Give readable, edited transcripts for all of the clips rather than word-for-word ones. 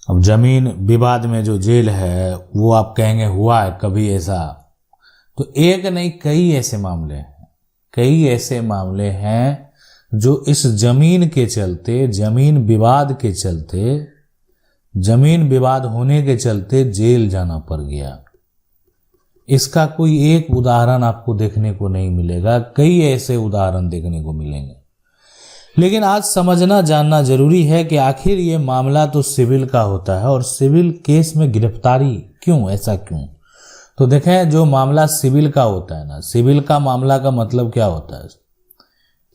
अब जमीन विवाद में जो जेल है वो आप कहेंगे हुआ है कभी ऐसा, तो एक नहीं कई ऐसे मामले हैं जो इस जमीन के चलते, जमीन विवाद होने के चलते जेल जाना पड़ गया। इसका कोई एक उदाहरण आपको देखने को नहीं मिलेगा, कई ऐसे उदाहरण देखने को मिलेंगे। लेकिन आज समझना जानना जरूरी है कि आखिर ये मामला तो सिविल का होता है और सिविल केस में गिरफ्तारी क्यों, ऐसा क्यों? तो देखें, जो मामला सिविल का होता है ना, सिविल का मामला का मतलब क्या होता है?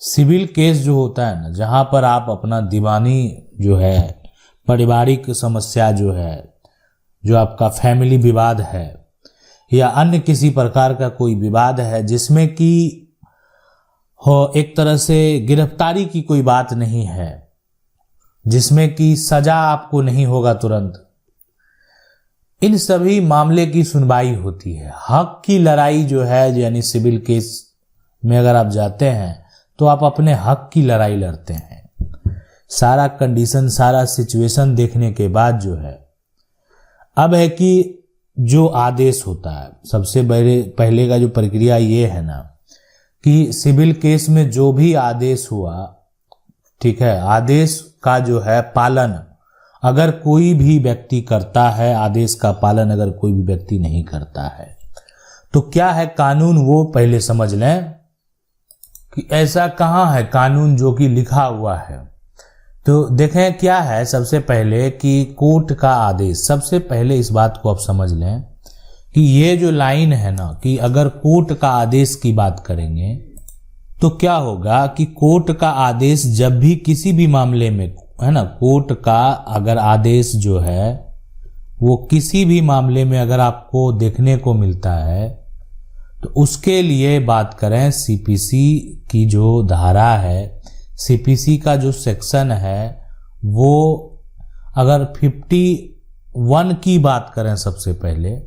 सिविल केस जो होता है ना, जहां पर आप अपना दीवानी जो है, पारिवारिक समस्या जो है, जो आपका फैमिली विवाद है या अन्य किसी प्रकार का कोई विवाद है जिसमें कि हो एक तरह से गिरफ्तारी की कोई बात नहीं है, जिसमें कि सजा आपको नहीं होगा तुरंत, इन सभी मामले की सुनवाई होती है। हक की लड़ाई जो है, यानी सिविल केस में अगर आप जाते हैं तो आप अपने हक की लड़ाई लड़ते हैं। सारा कंडीशन, सारा सिचुएशन देखने के बाद जो है, अब है कि जो आदेश होता है, सबसे पहले का जो प्रक्रिया ये है ना कि सिविल केस में जो भी आदेश हुआ, ठीक है, आदेश का जो है पालन अगर कोई भी व्यक्ति करता है, आदेश का पालन अगर कोई भी व्यक्ति नहीं करता है, तो क्या है कानून, वो पहले समझ लें कि ऐसा कहाँ है कानून जो कि लिखा हुआ है। तो देखें क्या है, सबसे पहले कि कोर्ट का आदेश, सबसे पहले इस बात को आप समझ लें कि ये जो लाइन है ना, कि अगर कोर्ट का आदेश की बात करेंगे तो क्या होगा कि कोर्ट का आदेश जब भी किसी भी मामले में है ना, कोर्ट का अगर आदेश जो है वो किसी भी मामले में अगर आपको देखने को मिलता है तो उसके लिए बात करें सीपीसी की जो धारा है, सीपीसी का जो सेक्शन है, वो अगर 51 की बात करें सबसे पहले,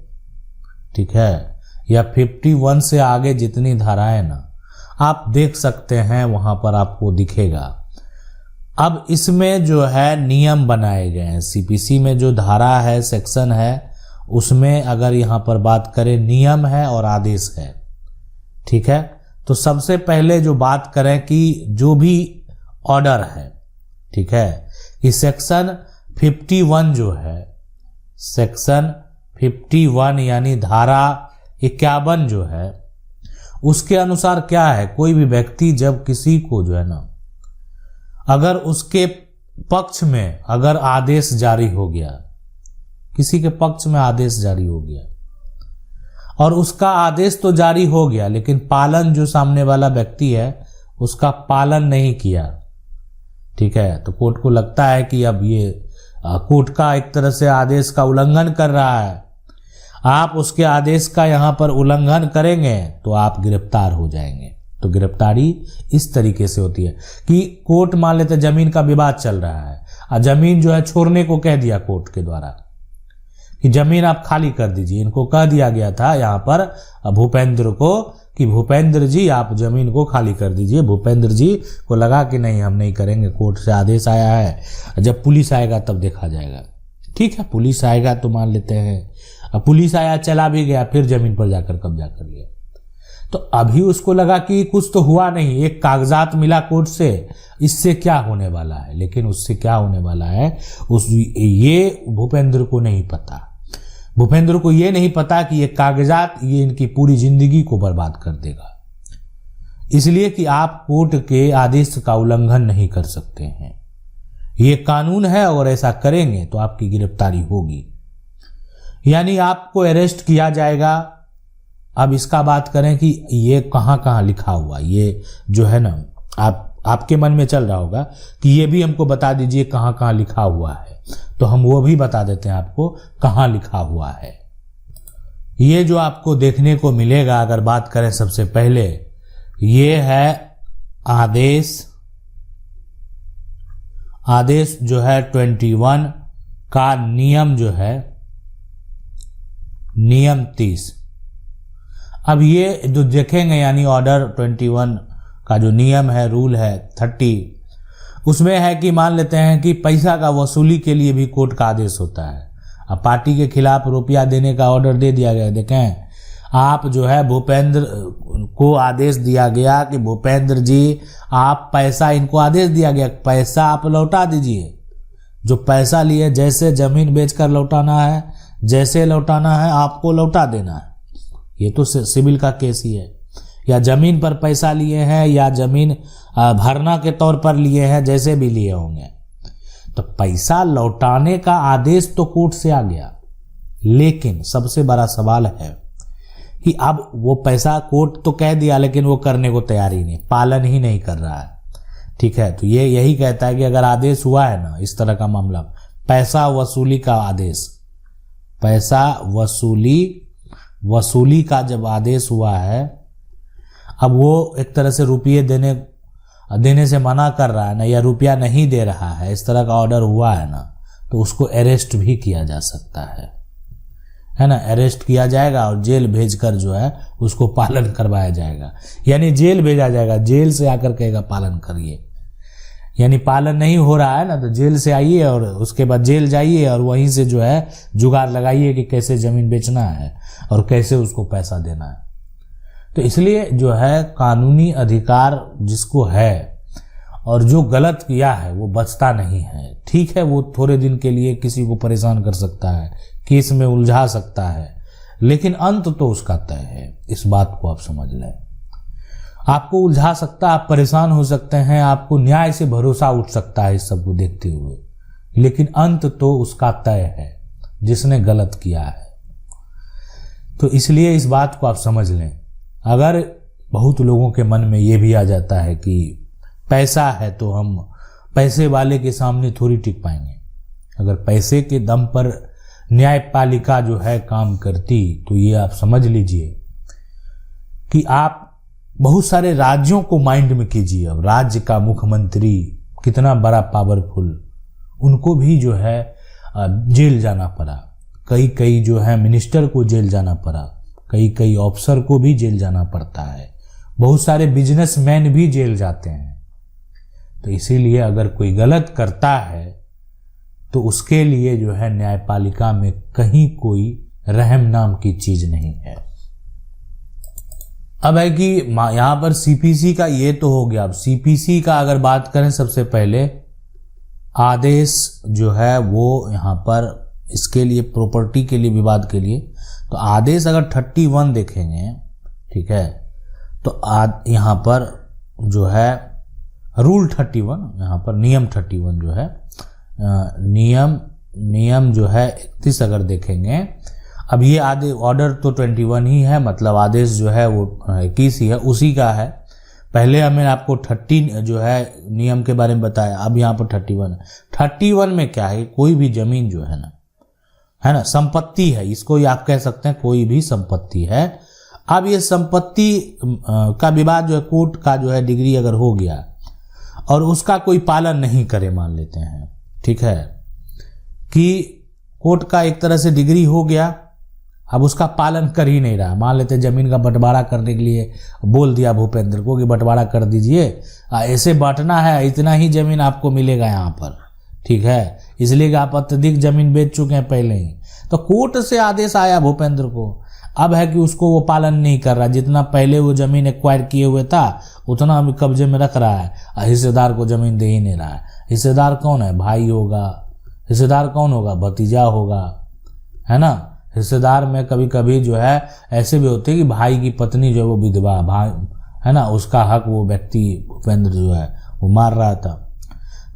ठीक है, या 51 से आगे जितनी धाराएं ना आप देख सकते हैं वहां पर आपको दिखेगा। अब इसमें जो है नियम बनाए गए हैं, सीपीसी में जो धारा है, सेक्शन है, उसमें अगर यहां पर बात करें नियम है और आदेश है, ठीक है। तो सबसे पहले जो बात करें कि जो भी ऑर्डर है, ठीक है, कि सेक्शन 51 जो है, सेक्शन 51 यानी धारा 51 जो है, उसके अनुसार क्या है, कोई भी व्यक्ति जब किसी को जो है ना, अगर उसके पक्ष में अगर आदेश जारी हो गया, किसी के पक्ष में आदेश जारी हो गया और उसका आदेश तो जारी हो गया लेकिन पालन जो सामने वाला व्यक्ति है उसका पालन नहीं किया, ठीक है, तो कोर्ट को लगता है कि अब ये कोर्ट का एक तरह से आदेश का उल्लंघन कर रहा है, आप उसके आदेश का यहां पर उल्लंघन करेंगे तो आप गिरफ्तार हो जाएंगे। तो गिरफ्तारी इस तरीके से होती है कि कोर्ट मान लेते जमीन का विवाद चल रहा है और जमीन जो है छोड़ने को कह दिया कोर्ट के द्वारा कि जमीन आप खाली कर दीजिए। इनको कह दिया गया था यहाँ पर भूपेंद्र को कि भूपेंद्र जी आप जमीन को खाली कर दीजिए। भूपेंद्र जी को लगा कि नहीं हम नहीं करेंगे, कोर्ट से आदेश आया है, जब पुलिस आएगा तब देखा जाएगा। ठीक है, पुलिस आएगा तो मान लेते हैं, अब पुलिस आया चला भी गया, फिर जमीन पर जाकर कब्जा कर लिया। तो अभी उसको लगा कि कुछ तो हुआ नहीं, एक कागजात मिला कोर्ट से, इससे क्या होने वाला है, लेकिन उससे क्या होने वाला है ये भूपेंद्र को नहीं पता। भूपेंद्र को ये नहीं पता कि ये कागजात ये इनकी पूरी जिंदगी को बर्बाद कर देगा, इसलिए कि आप कोर्ट के आदेश का उल्लंघन नहीं कर सकते हैं, ये कानून है और ऐसा करेंगे तो आपकी गिरफ्तारी होगी, यानी आपको अरेस्ट किया जाएगा। अब इसका बात करें कि ये कहाँ कहाँ लिखा हुआ, ये जो है ना आपके मन में चल रहा होगा कि ये भी हमको बता दीजिए कहाँ कहाँ लिखा हुआ है, तो हम वो भी बता देते हैं आपको कहाँ लिखा हुआ है। ये जो आपको देखने को मिलेगा, अगर बात करें सबसे पहले, ये है आदेश जो है 21 का नियम जो है नियम 30। अब ये जो देखेंगे यानी ऑर्डर 21 का जो नियम है, रूल है 30, उसमें है कि मान लेते हैं कि पैसा का वसूली के लिए भी कोर्ट का आदेश होता है। अब पार्टी के खिलाफ रुपया देने का ऑर्डर दे दिया गया, देखें आप जो है भूपेंद्र को आदेश दिया गया कि भूपेंद्र जी आप पैसा, इनको आदेश दिया गया पैसा आप लौटा दीजिए, जो पैसा लिए जैसे जमीन बेचकर लौटाना है, जैसे लौटाना है आपको लौटा देना है। ये तो सिविल का केस ही है, या जमीन पर पैसा लिए हैं या जमीन भरना के तौर पर लिए हैं, जैसे भी लिए होंगे, तो पैसा लौटाने का आदेश तो कोर्ट से आ गया। लेकिन सबसे बड़ा सवाल है कि अब वो पैसा कोर्ट तो कह दिया, लेकिन वो करने को तैयार ही नहीं, पालन ही नहीं कर रहा है। ठीक है, तो ये यही कहता है कि अगर आदेश हुआ है ना इस तरह का मामला, पैसा वसूली का आदेश, पैसा वसूली का जब आदेश हुआ है, अब वो एक तरह से रुपये देने से मना कर रहा है ना, या रुपया नहीं दे रहा है, इस तरह का ऑर्डर हुआ है ना, तो उसको अरेस्ट भी किया जा सकता है ना, अरेस्ट किया जाएगा और जेल भेजकर जो है उसको पालन करवाया जाएगा। यानी जेल भेजा जाएगा, जेल से आकर कहेगा पालन करिए, यानी पालन नहीं हो रहा है ना तो जेल से आइए और उसके बाद जेल जाइए और वहीं से जो है जुगाड़ लगाइए कि कैसे जमीन बेचना है और कैसे उसको पैसा देना है। तो इसलिए जो है कानूनी अधिकार जिसको है और जो गलत किया है वो बचता नहीं है। ठीक है, वो थोड़े दिन के लिए किसी को परेशान कर सकता है, केस में उलझा सकता है, लेकिन अंत तो उसका तय है। इस बात को आप समझ लें। आपको उलझा सकता है, आप परेशान हो सकते हैं, आपको न्याय से भरोसा उठ सकता है इस सब को देखते हुए, लेकिन अंत तो उसका तय है जिसने गलत किया है। तो इसलिए इस बात को आप समझ लें। अगर बहुत लोगों के मन में ये भी आ जाता है कि पैसा है तो हम पैसे वाले के सामने थोड़ी टिक पाएंगे, अगर पैसे के दम पर न्यायपालिका जो है काम करती तो ये आप समझ लीजिए कि आप बहुत सारे राज्यों को माइंड में कीजिए। अब राज्य का मुख्यमंत्री कितना बड़ा पावरफुल, उनको भी जो है जेल जाना पड़ा, कई जो है मिनिस्टर को जेल जाना पड़ा, कई ऑफिसर को भी जेल जाना पड़ता है, बहुत सारे बिजनेसमैन भी जेल जाते हैं। तो इसीलिए अगर कोई गलत करता है तो उसके लिए जो है न्यायपालिका में कहीं कोई रहम नाम की चीज नहीं है। अब है कि यहां पर सीपीसी का ये तो हो गया। अब सीपीसी का अगर बात करें, सबसे पहले आदेश जो है वो यहां पर इसके लिए प्रॉपर्टी के लिए विवाद के लिए, तो आदेश अगर 31 देखेंगे, ठीक है, तो यहां पर जो है रूल 31, यहां पर नियम 31 जो है नियम जो है 31 अगर देखेंगे, अब ये ऑर्डर तो 21 ही है, मतलब आदेश जो है वो 21 ही है, उसी का है। पहले हमने आपको 30 जो है नियम के बारे में बताया, अब यहाँ पर 31 है। 31 में क्या है, कोई भी जमीन जो है ना संपत्ति है, इसको ही आप कह सकते हैं कोई भी संपत्ति है। अब ये संपत्ति का विवाद जो है कोर्ट का जो है डिग्री अगर हो गया और उसका कोई पालन नहीं करे, मान लेते हैं, ठीक है, कि कोर्ट का एक तरह से डिग्री हो गया, अब उसका पालन कर ही नहीं रहा, मान लेते जमीन का बंटवारा करने के लिए बोल दिया भूपेंद्र को कि बंटवारा कर दीजिए, ऐसे बांटना है, इतना ही जमीन आपको मिलेगा यहाँ पर, ठीक है, इसलिए कि आप अत्यधिक जमीन बेच चुके हैं पहले ही। तो कोर्ट से आदेश आया भूपेंद्र को, अब है कि उसको वो पालन नहीं कर रहा, जितना पहले वो जमीन एक्वायर किए हुए था उतना अभी कब्जे में रख रहा है, हिस्सेदार को जमीन दे ही नहीं रहा है। हिस्सेदार कौन है, भाई होगा, हिस्सेदार कौन होगा, भतीजा होगा, है ना। हिस्सेदार में कभी कभी जो है ऐसे भी होते हैं कि भाई की पत्नी जो है वो विधवा, भाई है ना, उसका हक वो व्यक्ति भूपेंद्र जो है वो मार रहा था।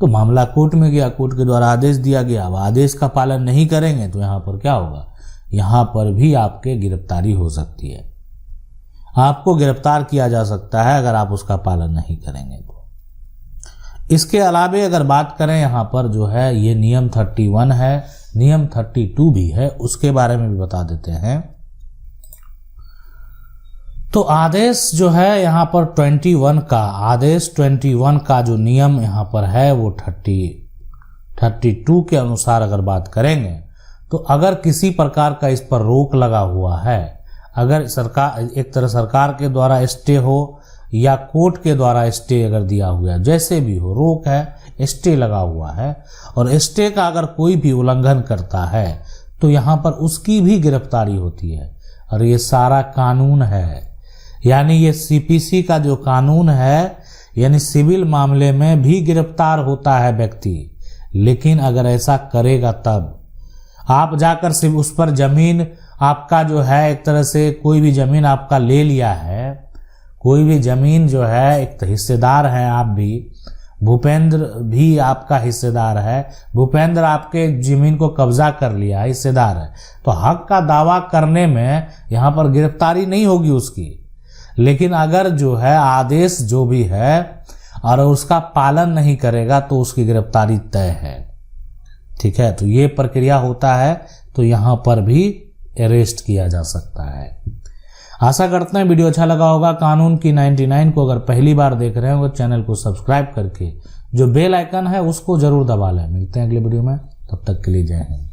तो मामला कोर्ट में गया, कोर्ट के द्वारा आदेश दिया गया। अब आदेश का पालन नहीं करेंगे तो यहाँ पर क्या होगा, यहाँ पर भी आपके गिरफ्तारी हो सकती है, आपको गिरफ्तार किया जा सकता है अगर आप उसका पालन नहीं करेंगे तो। इसके अलावे अगर बात करें यहाँ पर जो है ये नियम 31 है, नियम 32 भी है, उसके बारे में भी बता देते हैं। तो आदेश जो है यहाँ पर 21 का, आदेश 21 का जो नियम यहाँ पर है वो 32 के अनुसार अगर बात करेंगे तो अगर किसी प्रकार का इस पर रोक लगा हुआ है, अगर सरकार एक तरह सरकार के द्वारा स्टे हो या कोर्ट के द्वारा स्टे अगर दिया हुआ है, जैसे भी हो रोक है, स्टे लगा हुआ है, और स्टे का अगर कोई भी उल्लंघन करता है तो यहाँ पर उसकी भी गिरफ्तारी होती है। और ये सारा कानून है, यानी ये सीपीसी का जो कानून है, यानी सिविल मामले में भी गिरफ्तार होता है व्यक्ति। लेकिन अगर ऐसा करेगा तब आप जाकर सिर्फ उस पर जमीन आपका जो है, एक तरह से कोई भी जमीन आपका ले लिया है, कोई भी जमीन जो है, एक हिस्सेदार हैं आप भी, भूपेंद्र भी आपका हिस्सेदार है, भूपेंद्र आपके जमीन को कब्जा कर लिया, हिस्सेदार है, तो हक का दावा करने में यहाँ पर गिरफ्तारी नहीं होगी उसकी। लेकिन अगर जो है आदेश जो भी है और उसका पालन नहीं करेगा तो उसकी गिरफ्तारी तय है। ठीक है, तो ये प्रक्रिया होता है, तो यहाँ पर भी अरेस्ट किया जा सकता है। आशा करते हैं वीडियो अच्छा लगा होगा। कानून की 99 को अगर पहली बार देख रहे हो तो चैनल को सब्सक्राइब करके जो बेल आइकन है उसको जरूर दबा लें। मिलते हैं अगले वीडियो में, तब तक के लिए जय हिंद।